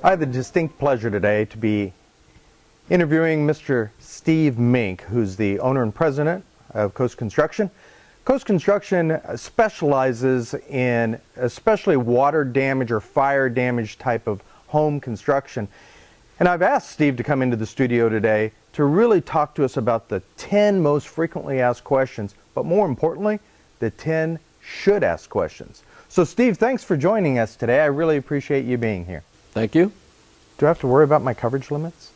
I have the distinct pleasure today to be interviewing Mr. Steve Mink, who's the owner and president of Coast Construction. Coast Construction specializes in especially water damage or fire damage type of home construction. And I've asked Steve to come into the studio today to really talk to us about the 10 most frequently asked questions, but more importantly, the 10 should ask questions. So Steve, thanks for joining us today. I really appreciate you being here. Thank you. Do I have to worry about my coverage limits?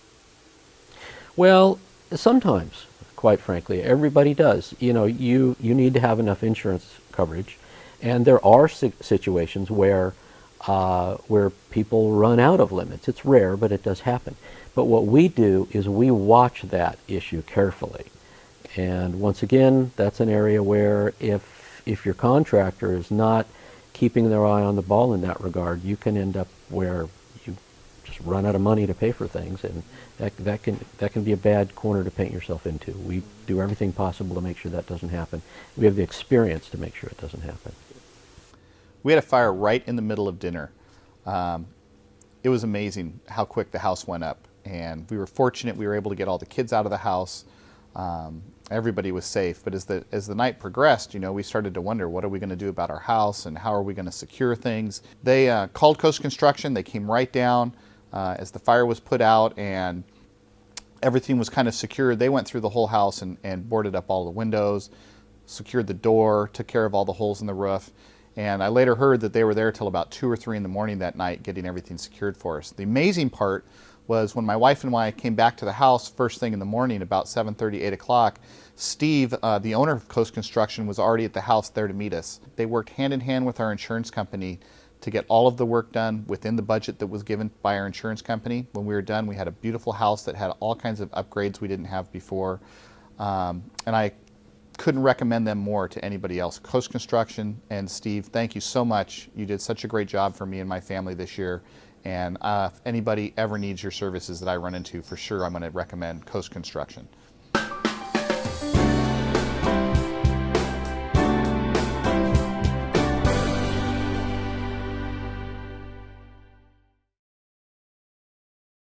Well, sometimes, quite frankly, everybody does. You know, you need to have enough insurance coverage, and there are situations where people run out of limits. It's rare, but it does happen. But what we do is we watch that issue carefully. And once again, that's an area where if your contractor is not keeping their eye on the ball in that regard, you can end up where you just run out of money to pay for things, and that can be a bad corner to paint yourself into. We do everything possible to make sure that doesn't happen. We have the experience to make sure it doesn't happen. We had a fire right in the middle of dinner. It was amazing how quick the house went up, and we were fortunate we were able to get all the kids out of the house. Everybody was safe, but as the night progressed, you know, we started to wonder, what are we going to do about our house and how are we going to secure things? They called Coast Construction. They came right down as the fire was put out and everything was kind of secured. They went through the whole house and boarded up all the windows, secured the door, took care of all the holes in the roof. And I later heard that they were there till about 2 or 3 in the morning that night getting everything secured for us. The amazing part was when my wife and I came back to the house first thing in the morning, about 7:30, 8 o'clock, Steve, the owner of Coast Construction, was already at the house there to meet us. They worked hand in hand with our insurance company to get all of the work done within the budget that was given by our insurance company. When we were done, we had a beautiful house that had all kinds of upgrades we didn't have before. And I couldn't recommend them more to anybody else. Coast Construction and Steve, thank you so much. You did such a great job for me and my family this year. And if anybody ever needs your services that I run into, for sure I'm going to recommend Coast Construction.